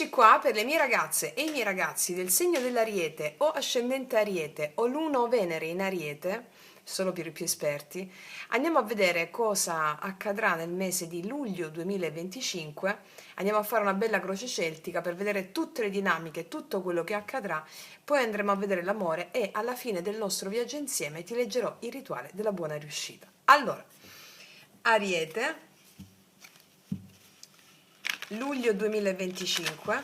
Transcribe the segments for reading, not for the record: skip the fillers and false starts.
Eccoci qua per le mie ragazze e i miei ragazzi del segno dell'Ariete o ascendente Ariete o Luna o Venere in Ariete, solo per i più esperti. Andiamo a vedere cosa accadrà nel mese di luglio 2025. Andiamo a fare una bella croce celtica per vedere tutte le dinamiche, tutto quello che accadrà. Poi andremo a vedere l'amore e alla fine del nostro viaggio insieme ti leggerò il rituale della buona riuscita. Allora, Ariete, luglio 2025.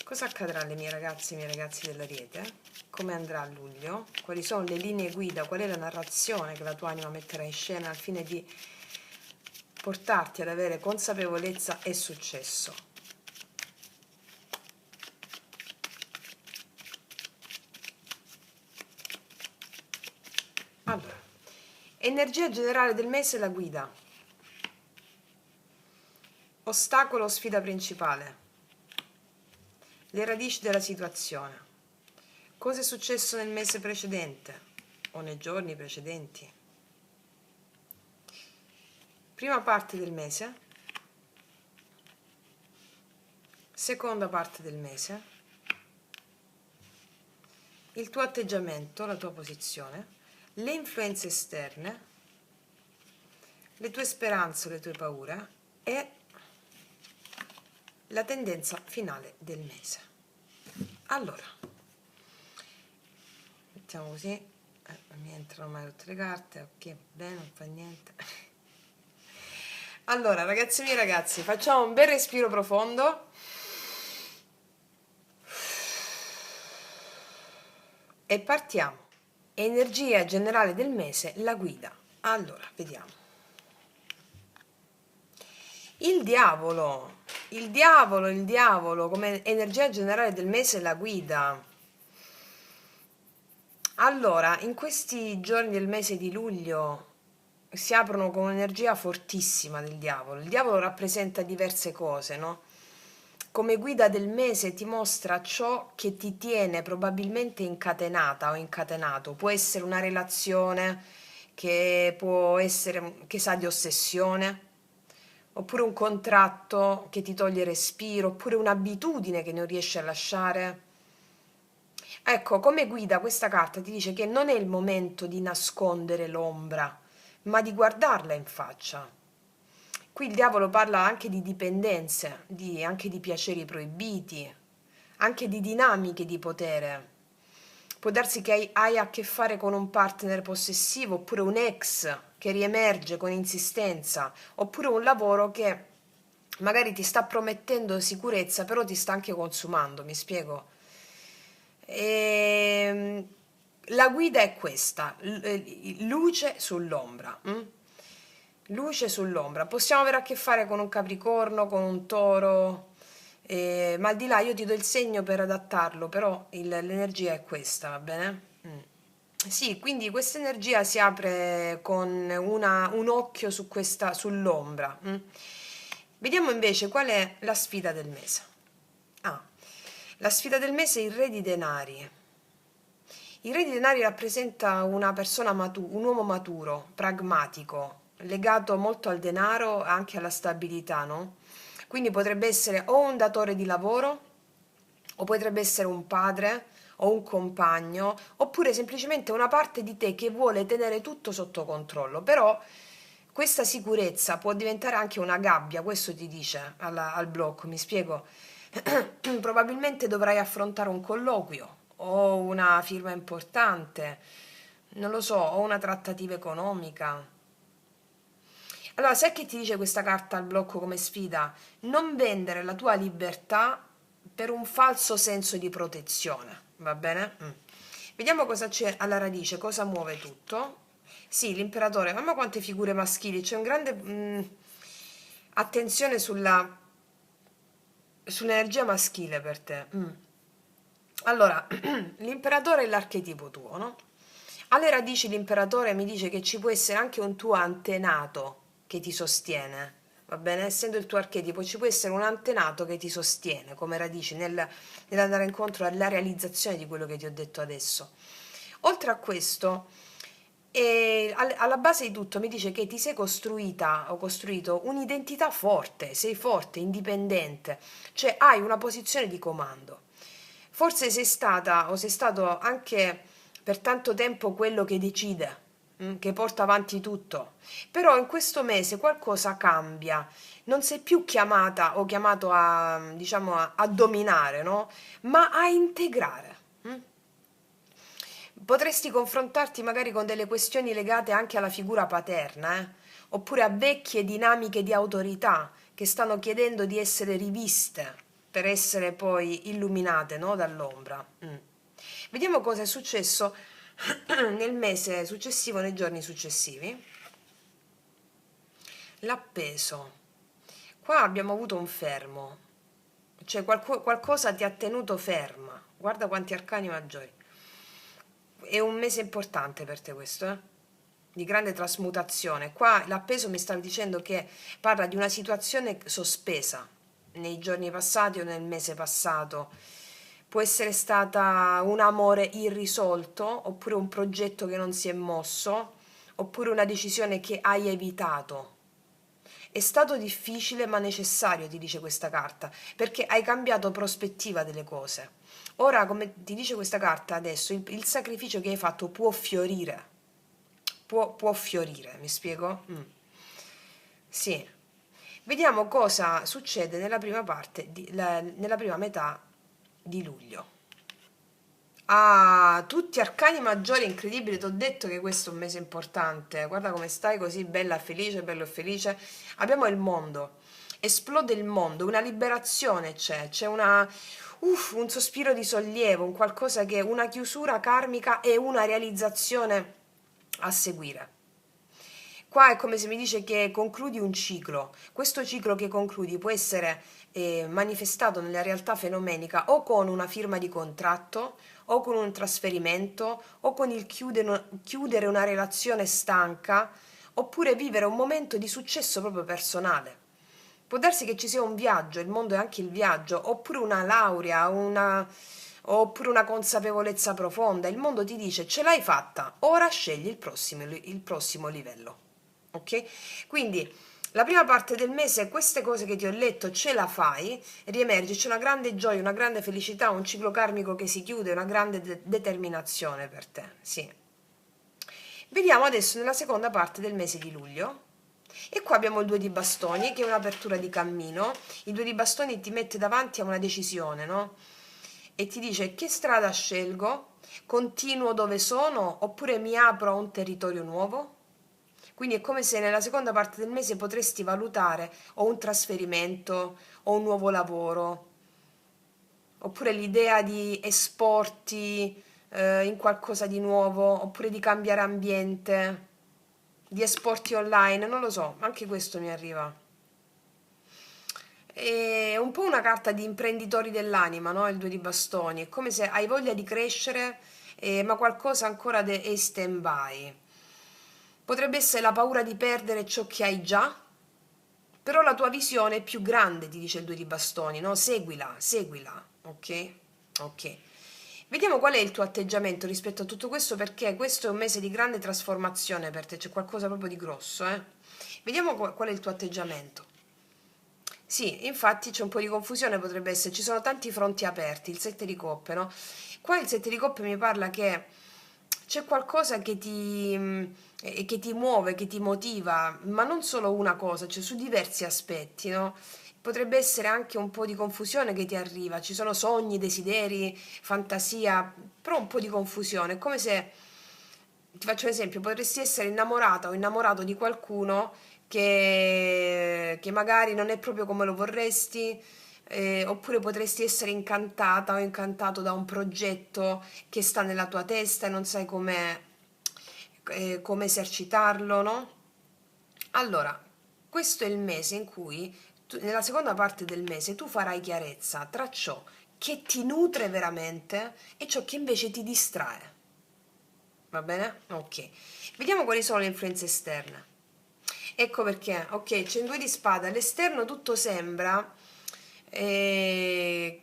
Cosa accadrà alle mie ragazze e ai miei ragazzi dell'Ariete? Come andrà a luglio? Quali sono le linee guida? Qual è la narrazione che la tua anima metterà in scena al fine di portarti ad avere consapevolezza e successo? Allora, energia generale del mese, la guida. Ostacolo o sfida principale. Le radici della situazione. Cosa è successo nel mese precedente o nei giorni precedenti? Prima parte del mese, seconda parte del mese, il tuo atteggiamento, la tua posizione, le influenze esterne, le tue speranze, le tue paure e la tendenza finale del mese. Allora, mettiamo così, non mi entrano mai tutte le carte, ok, bene, non fa niente. Allora, ragazzi miei ragazzi, facciamo un bel respiro profondo e partiamo. Energia generale del mese, la guida. Allora, vediamo. Il diavolo, come energia generale del mese, la guida. Allora, in questi giorni del mese di luglio si aprono con un'energia fortissima del diavolo. Il diavolo rappresenta diverse cose, no? Come guida del mese ti mostra ciò che ti tiene probabilmente incatenata o incatenato. Può essere una relazione che può essere, che sa di ossessione, oppure un contratto che ti toglie respiro, oppure un'abitudine che non riesci a lasciare. Ecco, come guida questa carta ti dice che non è il momento di nascondere l'ombra, ma di guardarla in faccia. Qui il diavolo parla anche di dipendenze, anche di piaceri proibiti, anche di dinamiche di potere. Può darsi che hai a che fare con un partner possessivo, oppure un ex che riemerge con insistenza, oppure un lavoro che magari ti sta promettendo sicurezza, però ti sta anche consumando, mi spiego? La guida è questa, luce sull'ombra. Luce sull'ombra. Possiamo avere a che fare con un Capricorno, con un Toro, ma al di là io ti do il segno per adattarlo, però l'energia è questa, va bene? Sì, quindi questa energia si apre con un occhio su sull'ombra. Vediamo invece qual è la sfida del mese. La sfida del mese è il re di denari. Il re di denari rappresenta una persona un uomo maturo, pragmatico, legato molto al denaro e anche alla stabilità, no? Quindi potrebbe essere o un datore di lavoro, o potrebbe essere un padre, o un compagno, oppure semplicemente una parte di te che vuole tenere tutto sotto controllo. Però questa sicurezza può diventare anche una gabbia, questo ti dice al blocco, mi spiego? Probabilmente dovrai affrontare un colloquio o una firma importante, non lo so, o una trattativa economica. Allora, sai che ti dice questa carta al blocco come sfida? Non vendere la tua libertà per un falso senso di protezione, va bene? Vediamo cosa c'è alla radice, cosa muove tutto. Sì, l'imperatore, mamma quante figure maschili, c'è un grande attenzione sull'energia maschile per te. Allora, l'imperatore è l'archetipo tuo, no? Alle radici l'imperatore mi dice che ci può essere anche un tuo antenato che ti sostiene, va bene? Essendo il tuo archetipo, ci può essere un antenato che ti sostiene come radici nell'andare incontro alla realizzazione di quello che ti ho detto adesso. Oltre a questo, E alla base di tutto mi dice che ti sei costruita o costruito un'identità forte, sei forte, indipendente, cioè hai una posizione di comando. Forse sei stata o sei stato anche per tanto tempo quello che decide, che porta avanti tutto, però in questo mese qualcosa cambia, non sei più chiamata o chiamato a, diciamo, a dominare, no? Ma a integrare. Mm? Potresti confrontarti magari con delle questioni legate anche alla figura paterna, oppure a vecchie dinamiche di autorità che stanno chiedendo di essere riviste per essere poi illuminate, no? Dall'ombra. Vediamo cosa è successo nel mese successivo, nei giorni successivi. L'appeso. Qua abbiamo avuto un fermo, cioè qualcosa ti ha tenuto ferma. Guarda quanti arcani maggiori. È un mese importante per te questo, di grande trasmutazione. Qua l'appeso mi sta dicendo che parla di una situazione sospesa nei giorni passati o nel mese passato. Può essere stata un amore irrisolto, oppure un progetto che non si è mosso, oppure una decisione che hai evitato. È stato difficile ma necessario, ti dice questa carta, perché hai cambiato prospettiva delle cose. Ora, come ti dice questa carta adesso, il sacrificio che hai fatto può fiorire. Può fiorire, mi spiego? Sì. Vediamo cosa succede nella prima parte, nella prima metà di luglio. Ah, tutti arcani maggiori, incredibile, ti ho detto che questo è un mese importante. Guarda come stai così bella, felice, bello e felice. Abbiamo il mondo, esplode il mondo, una liberazione c'è un sospiro di sollievo, un qualcosa che, una chiusura karmica e una realizzazione a seguire. Qua è come se mi dice che concludi un ciclo. Questo ciclo che concludi può essere manifestato nella realtà fenomenica o con una firma di contratto, o con un trasferimento, o con il chiudere una relazione stanca, oppure vivere un momento di successo proprio personale. Può darsi che ci sia un viaggio, il mondo è anche il viaggio, oppure una laurea, oppure una consapevolezza profonda. Il mondo ti dice ce l'hai fatta, ora scegli il prossimo livello. Ok? Quindi la prima parte del mese queste cose che ti ho letto ce la fai, riemergi, c'è una grande gioia, una grande felicità, un ciclo karmico che si chiude, una grande determinazione per te. Sì. Vediamo adesso nella seconda parte del mese di luglio. E qua abbiamo il 2 di bastoni, che è un'apertura di cammino. Il 2 di bastoni ti mette davanti a una decisione, no? E ti dice che strada scelgo? Continuo dove sono oppure mi apro a un territorio nuovo? Quindi è come se nella seconda parte del mese potresti valutare o un trasferimento o un nuovo lavoro, oppure l'idea di esporti in qualcosa di nuovo, oppure di cambiare ambiente, di esporti online, non lo so, anche questo mi arriva. È un po' una carta di imprenditori dell'anima, no? Il 2 di bastoni, è come se hai voglia di crescere, ma qualcosa ancora è in stand-by. Potrebbe essere la paura di perdere ciò che hai già, però la tua visione è più grande, ti dice il 2 di bastoni, no? Seguila, seguila, ok? Ok. Vediamo qual è il tuo atteggiamento rispetto a tutto questo, perché questo è un mese di grande trasformazione per te, c'è qualcosa proprio di grosso, eh? Vediamo qual è il tuo atteggiamento. Sì, infatti c'è un po' di confusione, potrebbe essere, ci sono tanti fronti aperti, il 7 di coppe, no? Qua il 7 di coppe mi parla che c'è qualcosa che ti muove, che ti motiva, ma non solo una cosa, cioè su diversi aspetti, no? Potrebbe essere anche un po' di confusione che ti arriva, ci sono sogni, desideri, fantasia, però un po' di confusione, è come se, ti faccio un esempio, potresti essere innamorata o innamorato di qualcuno che magari non è proprio come lo vorresti, oppure potresti essere incantata o incantato da un progetto che sta nella tua testa e non sai come esercitarlo, no? Allora, questo è il mese in cui, nella seconda parte del mese, tu farai chiarezza tra ciò che ti nutre veramente e ciò che invece ti distrae. Va bene? Ok. Vediamo quali sono le influenze esterne. Ecco perché, ok, c'è un 2 di spada, all'esterno tutto sembra che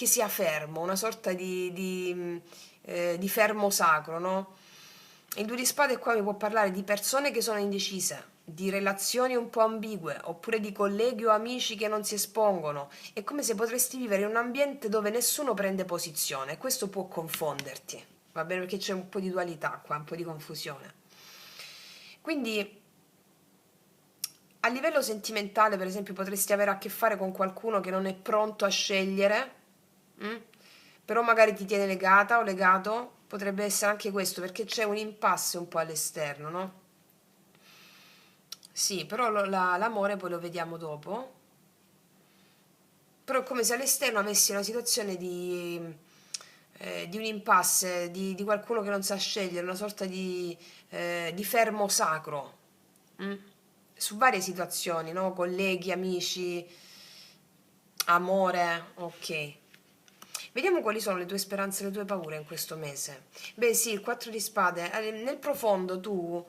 sia fermo, una sorta di fermo sacro, no? Il due di spade qua mi può parlare di persone che sono indecise, di relazioni un po' ambigue, oppure di colleghi o amici che non si espongono. È come se potresti vivere in un ambiente dove nessuno prende posizione. Questo può confonderti, va bene? Perché c'è un po' di dualità qua, un po' di confusione. Quindi a livello sentimentale, per esempio, potresti avere a che fare con qualcuno che non è pronto a scegliere, mm? Però magari ti tiene legata o legato, potrebbe essere anche questo, perché c'è un impasse un po' all'esterno, no? Sì, però l'amore poi lo vediamo dopo. Però è come se all'esterno avessi una situazione di un impasse, di qualcuno che non sa scegliere, una sorta di fermo sacro, mm? Su varie situazioni, no? Colleghi, amici, amore, ok. Vediamo quali sono le tue speranze e le tue paure in questo mese. Beh, sì, il 4 di spade. Nel profondo tu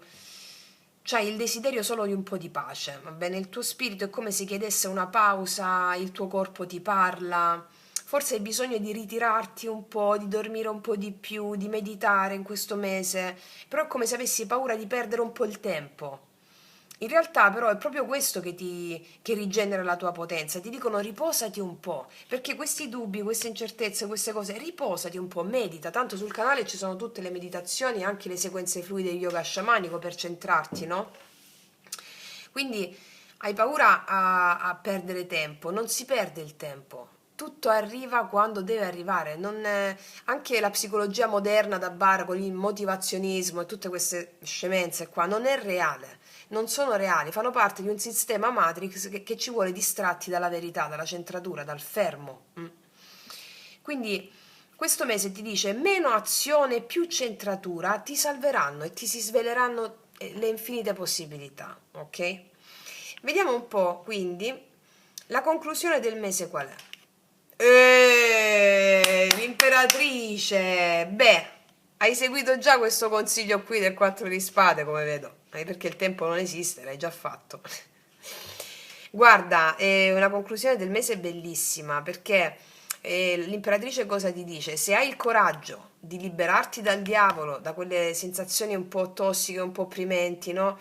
c'hai il desiderio solo di un po' di pace, va bene? Il tuo spirito è come se chiedesse una pausa, il tuo corpo ti parla. Forse hai bisogno di ritirarti un po', di dormire un po' di più, di meditare in questo mese, però è come se avessi paura di perdere un po' il tempo. In realtà però è proprio questo che rigenera la tua potenza. Ti dicono riposati un po', perché questi dubbi, queste incertezze, queste cose, riposati un po', medita. Tanto sul canale ci sono tutte le meditazioni, anche le sequenze fluide di yoga sciamanico per centrarti, no? Quindi hai paura a perdere tempo, non si perde il tempo. Tutto arriva quando deve arrivare. Anche la psicologia moderna da bar con il motivazionismo e tutte queste scemenze qua non è reale, non sono reali, fanno parte di un sistema Matrix che ci vuole distratti dalla verità, dalla centratura, dal fermo. Quindi questo mese ti dice meno azione, più centratura, ti salveranno e ti si sveleranno le infinite possibilità, ok? Vediamo un po', quindi, la conclusione del mese qual è? L'imperatrice! Beh, hai seguito già questo consiglio qui del 4 di spade, come vedo. Perché il tempo non esiste, l'hai già fatto. Guarda, è una conclusione del mese bellissima, perché l'imperatrice cosa ti dice? Se hai il coraggio di liberarti dal diavolo, da quelle sensazioni un po' tossiche, un po' opprimenti, no?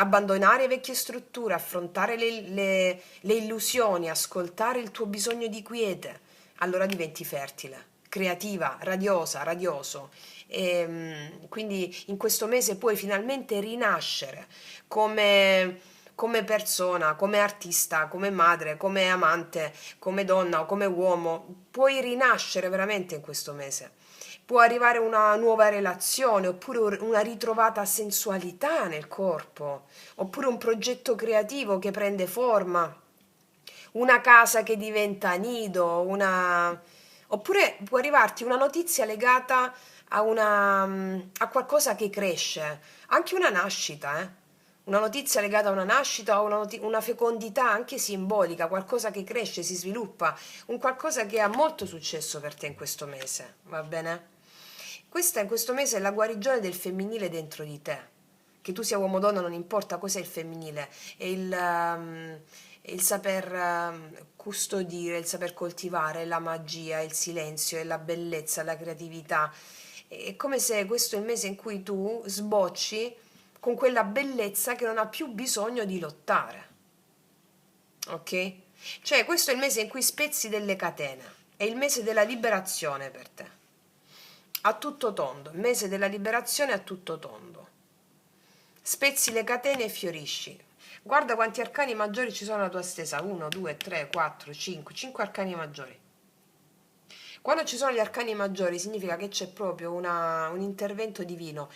Abbandonare vecchie strutture, affrontare le illusioni, ascoltare il tuo bisogno di quiete, allora diventi fertile, creativa, radiosa, radioso. Quindi in questo mese puoi finalmente rinascere come persona, come artista, come madre, come amante, come donna o come uomo. Puoi rinascere veramente in questo mese. Può arrivare una nuova relazione, oppure una ritrovata sensualità nel corpo, oppure un progetto creativo che prende forma, una casa che diventa nido, oppure può arrivarti una notizia legata a qualcosa che cresce, anche una nascita, eh? Una notizia legata a una nascita o una fecondità anche simbolica, qualcosa che cresce, si sviluppa, un qualcosa che ha molto successo per te in questo mese, va bene? Questa in questo mese è la guarigione del femminile dentro di te. Che tu sia uomo o donna, non importa cos'è il femminile, è il saper custodire, il saper coltivare la magia, il silenzio, e la bellezza, la creatività. È come se questo è il mese in cui tu sbocci con quella bellezza che non ha più bisogno di lottare. Ok? Cioè, questo è il mese in cui spezzi delle catene. È il mese della liberazione per te. A tutto tondo, il mese della liberazione a tutto tondo. Spezzi le catene e fiorisci. Guarda quanti arcani maggiori ci sono alla tua stesa. 1, 2, 3, 4, 5. 5 arcani maggiori. Quando ci sono gli arcani maggiori significa che c'è proprio un intervento divino.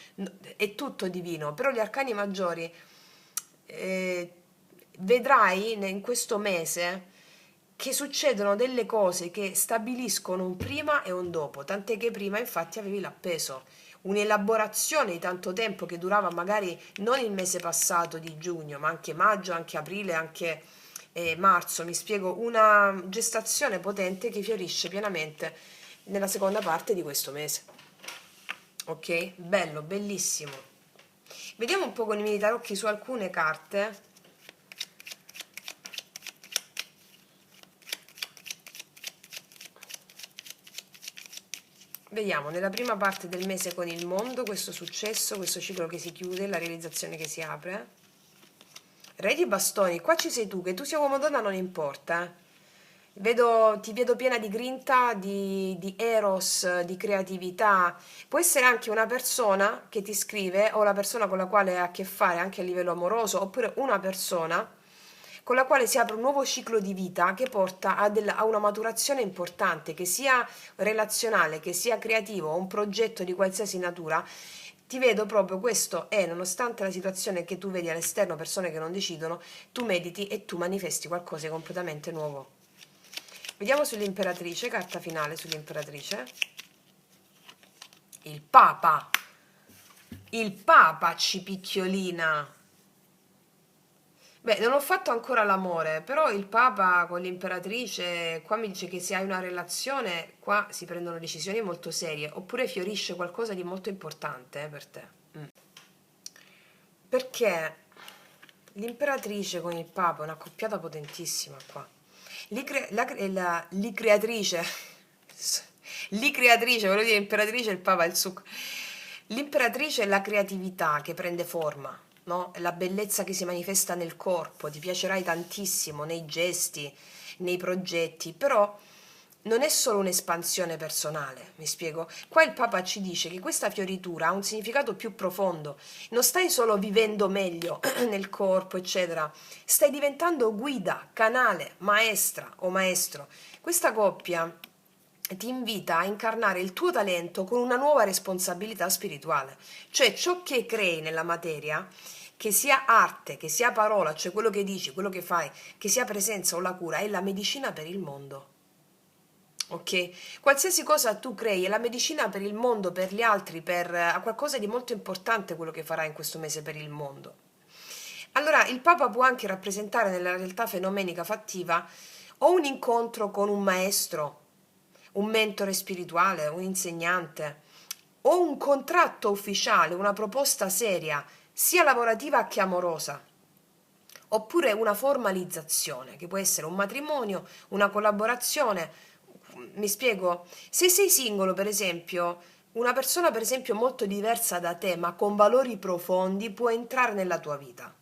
È tutto divino, però gli arcani maggiori eh, vedrai in questo mese che succedono delle cose che stabiliscono un prima e un dopo, tant'è che prima infatti avevi l'appeso, un'elaborazione di tanto tempo che durava magari non il mese passato di giugno, ma anche maggio, anche aprile, anche marzo, mi spiego, una gestazione potente che fiorisce pienamente nella seconda parte di questo mese. Ok? Bello, bellissimo. Vediamo un po' con i miei tarocchi su alcune carte. Vediamo, nella prima parte del mese con il mondo, questo successo, questo ciclo che si chiude, la realizzazione che si apre. Re di bastoni, qua ci sei tu, che tu sia uomo o donna non importa. Ti vedo piena di grinta, di eros, di creatività. Può essere anche una persona che ti scrive o la persona con la quale hai a che fare anche a livello amoroso, oppure una persona con la quale si apre un nuovo ciclo di vita che porta a una maturazione importante, che sia relazionale, che sia creativo, o un progetto di qualsiasi natura. Ti vedo proprio questo e nonostante la situazione che tu vedi all'esterno, persone che non decidono, tu mediti e tu manifesti qualcosa di completamente nuovo. Vediamo sull'imperatrice, carta finale sull'imperatrice. Il Papa. Il Papa ci picchiolina. Beh, non ho fatto ancora l'amore, però il Papa con l'imperatrice, qua mi dice che se hai una relazione, qua si prendono decisioni molto serie, oppure fiorisce qualcosa di molto importante per te. Mm. Perché l'imperatrice con il Papa è una coppiata potentissima qua. L'icreatrice, l'icreatrice, volevo dire imperatrice, il Papa è il succo. L'imperatrice è la creatività che prende forma, no? È la bellezza che si manifesta nel corpo, ti piacerai tantissimo nei gesti, nei progetti, però non è solo un'espansione personale, mi spiego? Qua il Papa ci dice che questa fioritura ha un significato più profondo, non stai solo vivendo meglio nel corpo, eccetera, stai diventando guida, canale, maestra o maestro. Questa coppia ti invita a incarnare il tuo talento con una nuova responsabilità spirituale, cioè ciò che crei nella materia, che sia arte, che sia parola, cioè quello che dici, quello che fai, che sia presenza o la cura, è la medicina per il mondo. Ok? Qualsiasi cosa tu crei è la medicina per il mondo, per gli altri, per qualcosa di molto importante quello che farai in questo mese per il mondo. Allora, il Papa può anche rappresentare nella realtà fenomenica fattiva o un incontro con un maestro, un mentore spirituale, un insegnante, o un contratto ufficiale, una proposta seria, sia lavorativa che amorosa, oppure una formalizzazione, che può essere un matrimonio, una collaborazione. Mi spiego? Se sei singolo, per esempio, una persona, per esempio, molto diversa da te, ma con valori profondi, può entrare nella tua vita.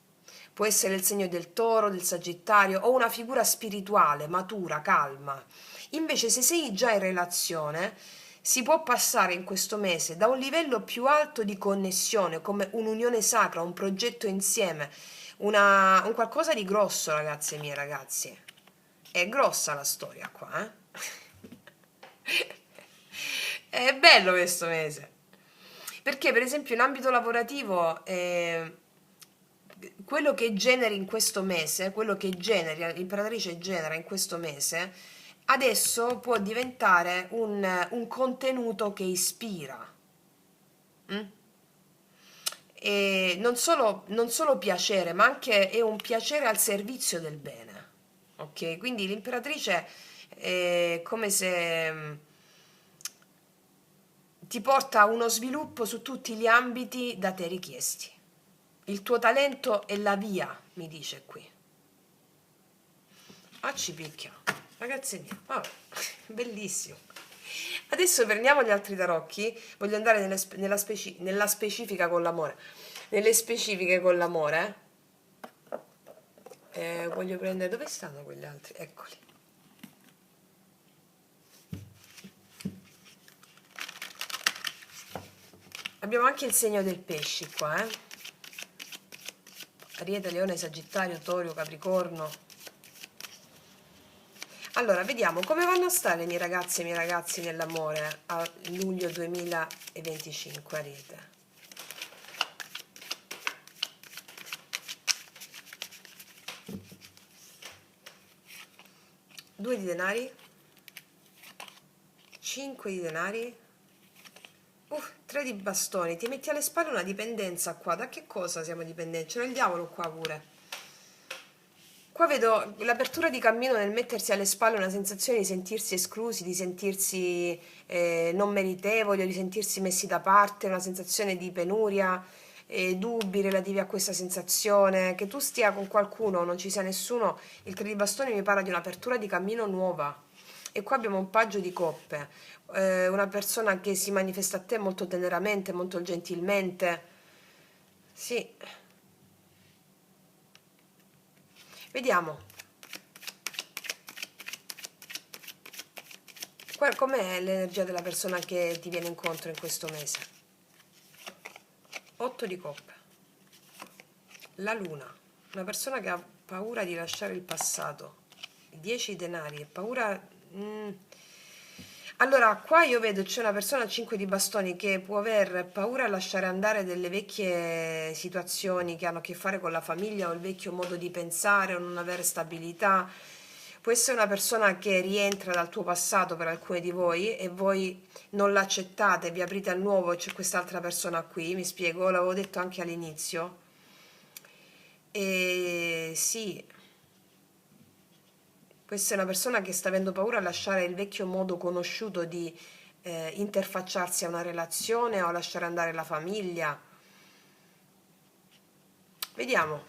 Può essere il segno del toro, del sagittario o una figura spirituale, matura, calma. Invece, se sei già in relazione, si può passare in questo mese da un livello più alto di connessione, come un'unione sacra, un progetto insieme, un qualcosa di grosso, ragazze mie, ragazzi. È grossa la storia qua, eh? È bello questo mese. Perché, per esempio, in ambito lavorativo, quello che generi in questo mese, quello che generi, l'imperatrice genera in questo mese, adesso può diventare un contenuto che ispira. Mm? E non solo piacere, ma anche è un piacere al servizio del bene. Ok? Quindi l'imperatrice è come se ti porta a uno sviluppo su tutti gli ambiti da te richiesti. Il tuo talento è la via, mi dice qui. Ah, ci picchia. Ragazzi mie, vabbè, bellissimo. Adesso prendiamo gli altri tarocchi. Voglio andare nella specifica con l'amore. Nelle specifiche con l'amore. Voglio prendere... Dove stanno quegli altri? Eccoli. Abbiamo anche il segno del pesci qua, eh? Ariete, Leone, Sagittario, Torio, Capricorno. Allora, vediamo come vanno a stare le mie ragazze e i miei ragazzi nell'amore a luglio 2025, Ariete. Due di denari, 5 di denari, tre di bastoni. Ti metti alle spalle una dipendenza qua. Da che cosa siamo dipendenti? C'è il diavolo qua pure. Qua vedo l'apertura di cammino nel mettersi alle spalle una sensazione di sentirsi esclusi, di sentirsi non meritevoli, o di sentirsi messi da parte, una sensazione di penuria, dubbi relativi a questa sensazione, che tu stia con qualcuno o non ci sia nessuno. Il tre di bastoni mi parla di un'apertura di cammino nuova, E qua abbiamo un paggio di coppe, una persona che si manifesta a te molto teneramente, molto gentilmente. Sì, vediamo. Com'è l'energia della persona che ti viene incontro in questo mese? 8 di coppe. La luna, una persona che ha paura di lasciare il passato. 10 denari, e paura... Allora, qua io vedo c'è una persona a 5 di bastoni che può aver paura a lasciare andare delle vecchie situazioni che hanno a che fare con la famiglia o il vecchio modo di pensare o non avere stabilità. Può essere una persona che rientra dal tuo passato per alcuni di voi e voi non l'accettate, vi aprite al nuovo e c'è quest'altra persona qui, mi spiego, l'avevo detto anche all'inizio. E sì, questa è una persona che sta avendo paura a lasciare il vecchio modo conosciuto di interfacciarsi a una relazione o a lasciare andare la famiglia. Vediamo.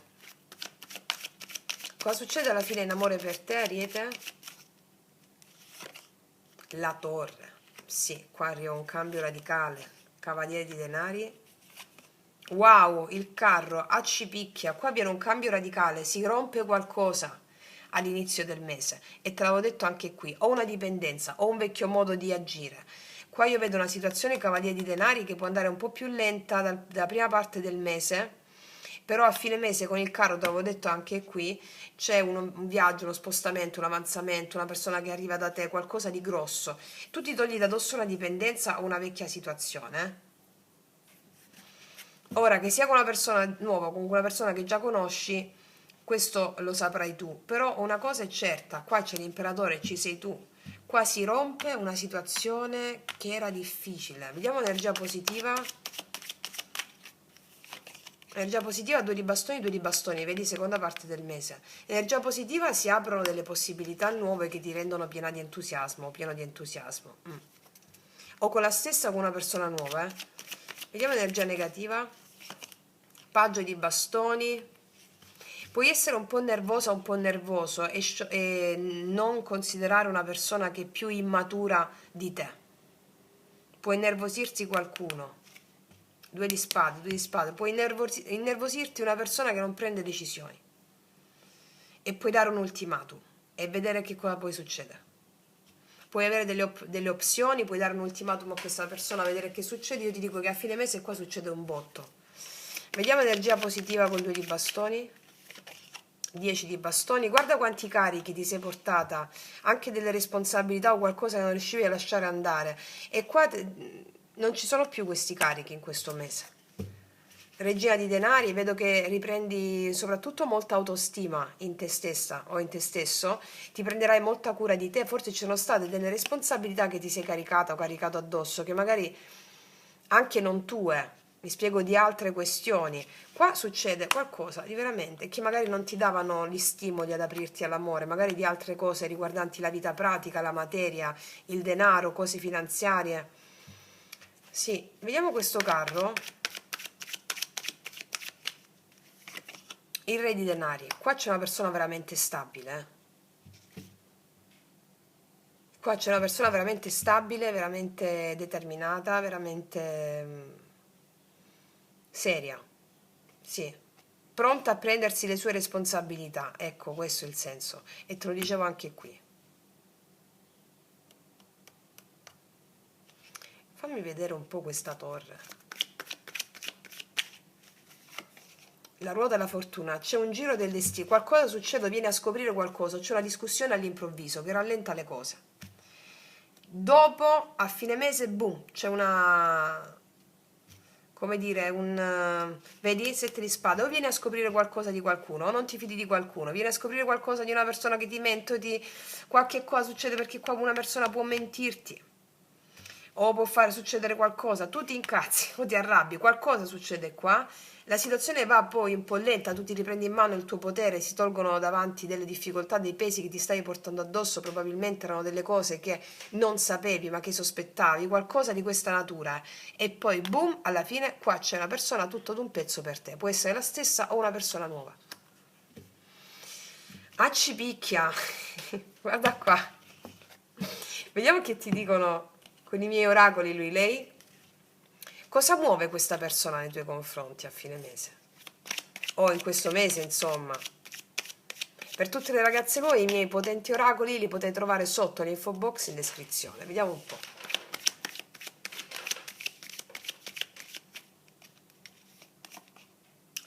Cosa succede alla fine in amore per te, Ariete? La torre. Sì, qua arriva un cambio radicale. Cavaliere di denari. Wow, il carro accipicchia. Qua viene un cambio radicale. Si rompe qualcosa all'inizio del mese. E te l'avevo detto anche qui. O una dipendenza, o un vecchio modo di agire. Qua io vedo una situazione cavaliere di denari che può andare un po' più lenta dalla prima parte del mese. Però a fine mese con il carro, te l'avevo detto anche qui, c'è un viaggio, uno spostamento, un avanzamento, una persona che arriva da te, qualcosa di grosso. Tu ti togli da dosso una dipendenza o una vecchia situazione. Ora, che sia con una persona nuova o con una persona che già conosci, questo lo saprai tu. Però una cosa è certa, qua c'è l'imperatore, ci sei tu. Qua si rompe una situazione che era difficile. Vediamo l'energia positiva. Energia positiva, 2 di bastoni, 2 di bastoni, vedi seconda parte del mese. Energia positiva, si aprono delle possibilità nuove che ti rendono piena di entusiasmo, pieno di entusiasmo. O con la stessa o con una persona nuova, eh. Vediamo l'energia negativa. Paggio di bastoni. Puoi essere un po' nervosa, un po' nervoso e non considerare una persona che è più immatura di te. Può innervosirti qualcuno. 2 di spade, 2 di spade. Può innervosirti una persona che non prende decisioni. E puoi dare un ultimatum e vedere che cosa poi succede. Puoi avere delle opzioni, puoi dare un ultimatum a questa persona, vedere che succede. Io ti dico che a fine mese qua succede un botto. Vediamo energia positiva con 2 di bastoni. 10 di bastoni. Guarda quanti carichi ti sei portata, anche delle responsabilità o qualcosa che non riuscivi a lasciare andare. E qua non ci sono più questi carichi in questo mese. Regina di denari, vedo che riprendi soprattutto molta autostima in te stessa o in te stesso, ti prenderai molta cura di te, forse ci sono state delle responsabilità che ti sei caricata o caricato addosso, che magari anche non tue, mi spiego, di altre questioni. Qua succede qualcosa di veramente che magari non ti davano gli stimoli ad aprirti all'amore, magari di altre cose riguardanti la vita pratica, la materia, il denaro, cose finanziarie. Sì, vediamo questo carro. Il re di denari, qua c'è una persona veramente stabile. Qua c'è una persona veramente stabile, veramente determinata, veramente seria. Sì, pronta a prendersi le sue responsabilità. Ecco, questo è il senso. E te lo dicevo anche qui. Fammi vedere un po' questa torre. La ruota della fortuna, c'è un giro del destino, qualcosa succede, vieni a scoprire qualcosa, c'è una discussione all'improvviso che rallenta le cose. Dopo, a fine mese, boom, c'è una, come dire, vedi, 7 di spade, o vieni a scoprire qualcosa di qualcuno, o non ti fidi di qualcuno, vieni a scoprire qualcosa di una persona che ti mente, qualche cosa succede perché qua una persona può mentirti, o può fare succedere qualcosa, tu ti incazzi o ti arrabbi, qualcosa succede qua, la situazione va poi un po' lenta, tu ti riprendi in mano il tuo potere, si tolgono davanti delle difficoltà, dei pesi che ti stai portando addosso, probabilmente erano delle cose che non sapevi ma che sospettavi, qualcosa di questa natura, e poi boom, alla fine qua c'è una persona tutto d'un pezzo per te, può essere la stessa o una persona nuova. Accipicchia, guarda qua. Vediamo che ti dicono con i miei oracoli lui, lei. Cosa muove questa persona nei tuoi confronti a fine mese? O in questo mese, insomma. Per tutte le ragazze voi, i miei potenti oracoli li potete trovare sotto l'info box in descrizione. Vediamo un po'.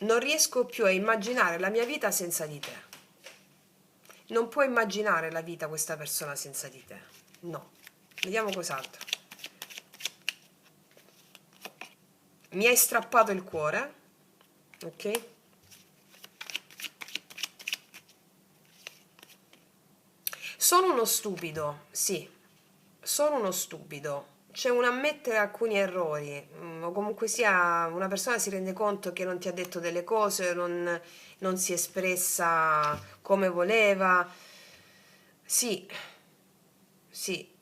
Non riesco più a immaginare la mia vita senza di te. Non può immaginare la vita questa persona senza di te. No. Vediamo cos'altro. Mi hai strappato il cuore. Ok? Sono uno stupido, sì. Sono uno stupido. C'è un ammettere alcuni errori, o comunque sia una persona si rende conto che non ti ha detto delle cose, non si è espressa come voleva. Sì, sì.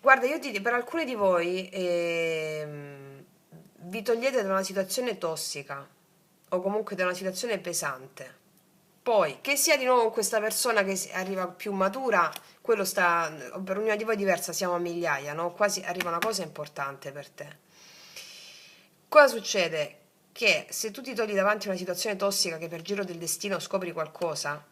Guarda, io ti, per alcuni di voi vi togliete da una situazione tossica o comunque da una situazione pesante. Poi, che sia di nuovo con questa persona che arriva più matura, quello sta, per ognuna di voi diversa, siamo a migliaia, no? Quasi arriva una cosa importante per te. Cosa succede? Che se tu ti togli davanti a una situazione tossica che per giro del destino scopri qualcosa,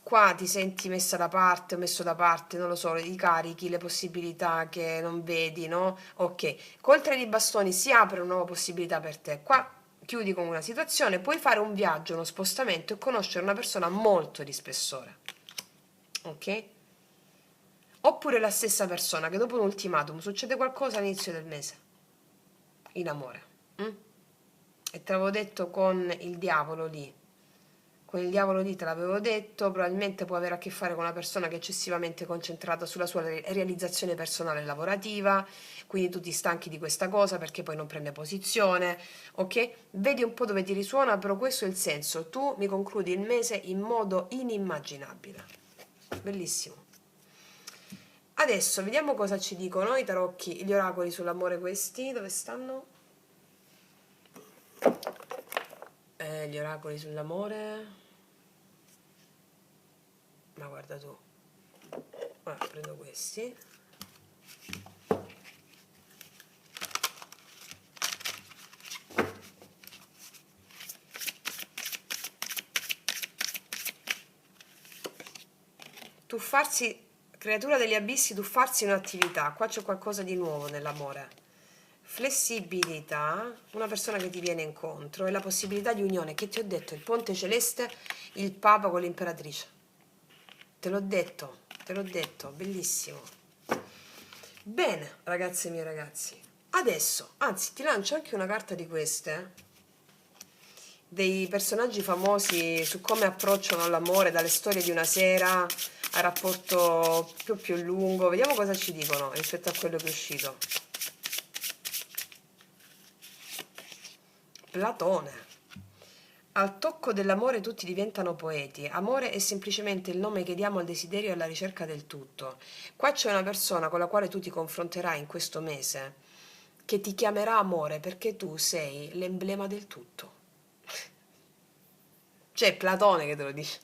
qua ti senti messa da parte o messo da parte, non lo so, i carichi, le possibilità che non vedi, no? Ok, col tre di bastoni si apre una nuova possibilità per te. Qua chiudi con una situazione, puoi fare un viaggio, uno spostamento e conoscere una persona molto di spessore. Ok? Oppure la stessa persona che dopo un ultimatum succede qualcosa all'inizio del mese, in amore. E te l'avevo detto con il diavolo lì. Con il diavolo lì te l'avevo detto, probabilmente può avere a che fare con una persona che è eccessivamente concentrata sulla sua realizzazione personale e lavorativa, quindi tu ti stanchi di questa cosa perché poi non prende posizione, ok? Vedi un po' dove ti risuona, però questo è il senso. Tu mi concludi il mese in modo inimmaginabile. Bellissimo. Adesso vediamo cosa ci dicono i tarocchi, gli oracoli sull'amore questi, dove stanno? Gli oracoli sull'amore. Ma guarda tu. Ora prendo questi. Tuffarsi, creatura degli abissi, tuffarsi in un'attività. Qua c'è qualcosa di nuovo nell'amore. Flessibilità, una persona che ti viene incontro e la possibilità di unione. Che ti ho detto? Il ponte celeste, il Papa con l'imperatrice. Te l'ho detto, bellissimo. Bene, ragazze e miei ragazzi. Adesso, anzi, ti lancio anche una carta di queste, dei personaggi famosi su come approcciano l'amore, dalle storie di una sera al rapporto più lungo. Vediamo cosa ci dicono rispetto a quello che è uscito. Platone. Al tocco dell'amore tutti diventano poeti. Amore è semplicemente il nome che diamo al desiderio e alla ricerca del tutto. Qua c'è una persona con la quale tu ti confronterai in questo mese che ti chiamerà amore perché tu sei l'emblema del tutto. C'è Platone che te lo dice.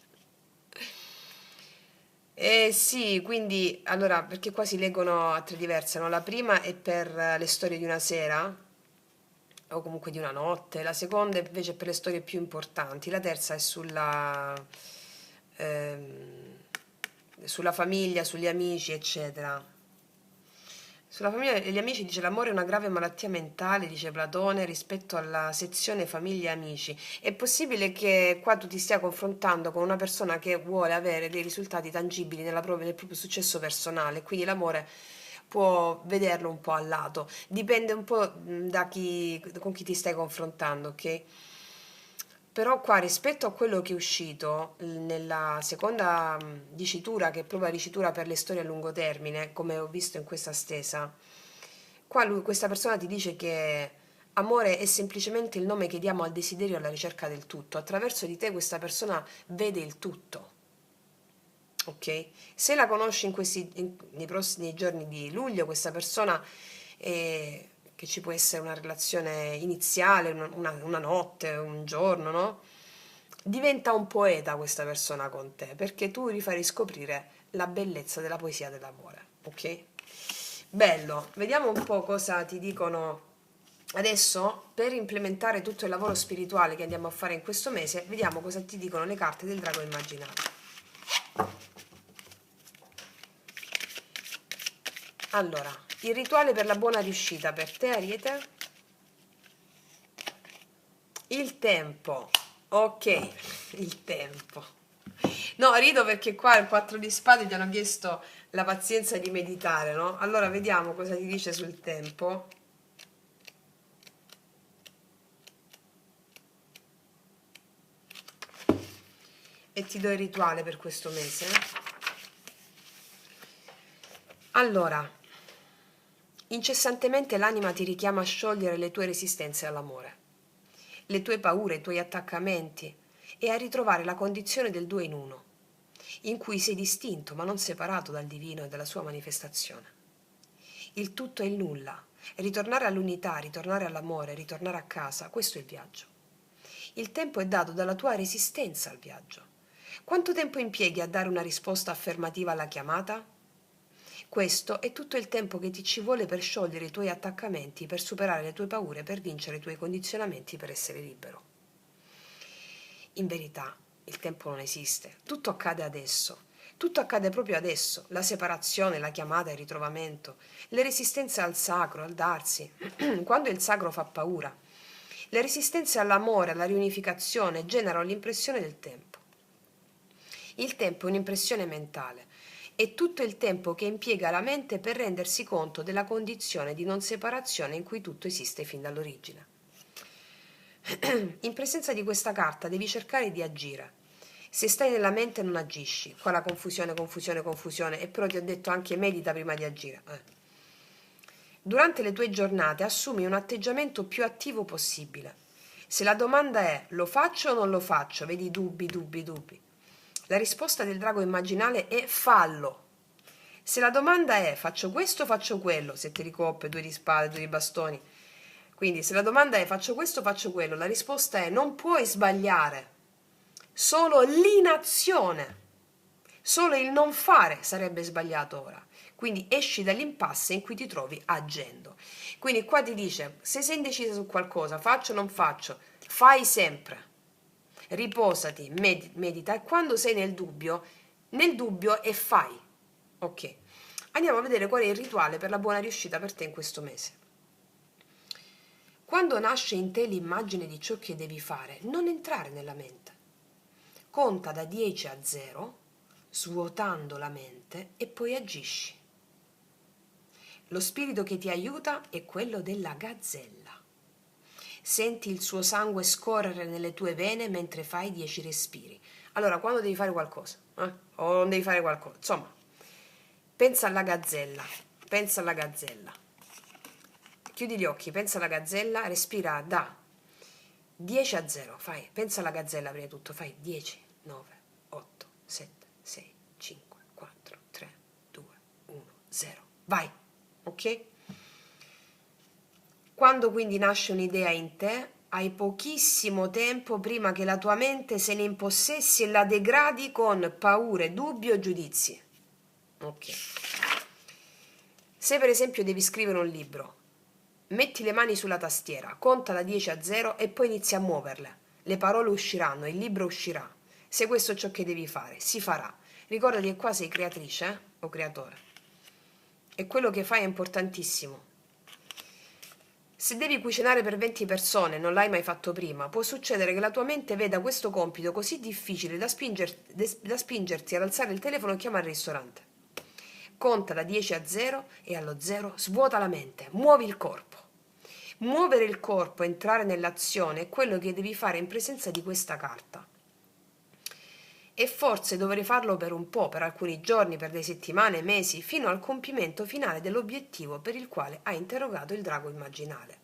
Eh sì, quindi, allora, perché qua si leggono a tre diverse, no? La prima è per le storie di una sera, o comunque di una notte, la seconda invece è per le storie più importanti, la terza è ehm, sulla famiglia, sugli amici, eccetera. Sulla famiglia e gli amici dice l'amore è una grave malattia mentale, dice Platone, rispetto alla sezione famiglia e amici. È possibile che qua tu ti stia confrontando con una persona che vuole avere dei risultati tangibili nel proprio successo personale, quindi l'amore può vederlo un po' a lato. Dipende un po' con chi ti stai confrontando, ok? Però qua rispetto a quello che è uscito nella seconda dicitura, che è proprio la dicitura per le storie a lungo termine, come ho visto in questa stesa, qua questa persona ti dice che amore è semplicemente il nome che diamo al desiderio e alla ricerca del tutto. Attraverso di te questa persona vede il tutto. Ok? Se la conosci nei prossimi giorni di luglio, questa persona che ci può essere una relazione iniziale, una notte, un giorno, no? Diventa un poeta questa persona con te, perché tu gli fai riscoprire la bellezza della poesia dell'amore. ok? Bello, vediamo un po' cosa ti dicono adesso per implementare tutto il lavoro spirituale che andiamo a fare in questo mese. Vediamo cosa ti dicono le carte del drago immaginario. Allora, il rituale per la buona riuscita per te, Ariete. Il tempo, ok, il tempo. No, rido perché qua il 4 di spade ti hanno chiesto la pazienza di meditare, no? Allora vediamo cosa ti dice sul tempo. E ti do il rituale per questo mese. Allora, incessantemente l'anima ti richiama a sciogliere le tue resistenze all'amore, le tue paure, i tuoi attaccamenti e a ritrovare la condizione del due in uno, in cui sei distinto ma non separato dal divino e dalla sua manifestazione. Il tutto è il nulla. Ritornare all'unità, ritornare all'amore, ritornare a casa, questo è il viaggio. Il tempo è dato dalla tua resistenza al viaggio. Quanto tempo impieghi a dare una risposta affermativa alla chiamata? Questo è tutto il tempo che ti ci vuole per sciogliere i tuoi attaccamenti, per superare le tue paure, per vincere i tuoi condizionamenti, per essere libero. In verità, il tempo non esiste, tutto accade adesso. Tutto accade proprio adesso, la separazione, la chiamata, il ritrovamento, le resistenze al sacro, al darsi, quando il sacro fa paura. Le resistenze all'amore, alla riunificazione generano l'impressione del tempo. Il tempo è un'impressione mentale, è tutto il tempo che impiega la mente per rendersi conto della condizione di non separazione in cui tutto esiste fin dall'origine. In presenza di questa carta devi cercare di agire. Se stai nella mente non agisci, qua la confusione, confusione, confusione, e però ti ho detto anche medita prima di agire. Durante le tue giornate assumi un atteggiamento più attivo possibile. Se la domanda è lo faccio o non lo faccio, vedi dubbi, dubbi, dubbi. La risposta del drago immaginale è fallo. Se la domanda è faccio questo o faccio quello, sette di coppe, due di spade, due di bastoni. Quindi se la domanda è faccio questo o faccio quello, la risposta è non puoi sbagliare. Solo l'inazione, solo il non fare sarebbe sbagliato ora. Quindi esci dall'impasse in cui ti trovi agendo. Quindi qua ti dice, se sei indecisa su qualcosa, faccio o non faccio, fai sempre. Riposati, medita e quando sei nel dubbio e fai. Ok. Andiamo a vedere qual è il rituale per la buona riuscita per te in questo mese. Quando nasce in te l'immagine di ciò che devi fare, non entrare nella mente. Conta da 10 a 0, svuotando la mente e poi agisci. Lo spirito che ti aiuta è quello della gazzella. Senti il suo sangue scorrere nelle tue vene mentre fai 10 respiri. Allora, quando devi fare qualcosa, o non devi fare qualcosa, insomma, pensa alla gazzella, pensa alla gazzella. Chiudi gli occhi, pensa alla gazzella, respira da 10 a 0, fai, pensa alla gazzella prima di tutto, fai 10, 9, 8, 7, 6, 5, 4, 3, 2, 1, 0, vai, ok? Quando quindi nasce un'idea in te, hai pochissimo tempo prima che la tua mente se ne impossessi e la degradi con paure, dubbi o giudizi. Ok. Se per esempio devi scrivere un libro, metti le mani sulla tastiera, conta da 10 a 0 e poi inizi a muoverle. Le parole usciranno, il libro uscirà. Se questo è ciò che devi fare, si farà. Ricordati che qua sei creatrice o creatore. E quello che fai è importantissimo. Se devi cucinare per 20 persone e non l'hai mai fatto prima, può succedere che la tua mente veda questo compito così difficile da spingerti ad alzare il telefono e chiamare il ristorante. Conta da 10 a 0 e allo 0 svuota la mente, muovi il corpo. Muovere il corpo, entrare nell'azione è quello che devi fare in presenza di questa carta. E forse dovrei farlo per un po', per alcuni giorni, per delle settimane, mesi, fino al compimento finale dell'obiettivo per il quale hai interrogato il drago immaginale,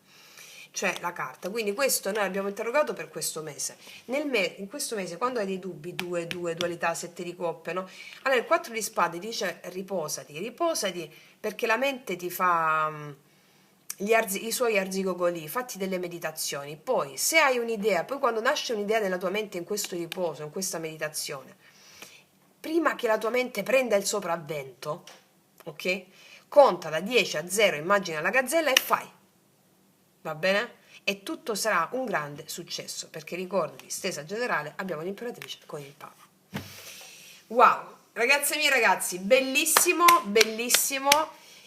cioè la carta. Quindi questo noi abbiamo interrogato per questo mese. In questo mese, quando hai dei dubbi, dualità, sette di coppe, no? Allora il 4 di spade dice riposati perché la mente ti fa i suoi arzigogoli, fatti delle meditazioni. Poi se hai un'idea, poi quando nasce un'idea nella tua mente in questo riposo, in questa meditazione, prima che la tua mente prenda il sopravvento, ok? Conta da 10 a 0, immagina la gazzella e fai, va bene? E tutto sarà un grande successo, perché ricordati, stesa generale, abbiamo l'imperatrice con il papa. Wow, ragazze mie ragazzi, bellissimo, bellissimo.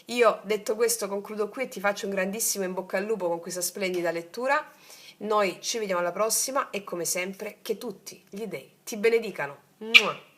Io detto questo concludo qui e ti faccio un grandissimo in bocca al lupo con questa splendida lettura. Noi ci vediamo alla prossima e come sempre che tutti gli dei ti benedicano. Mua.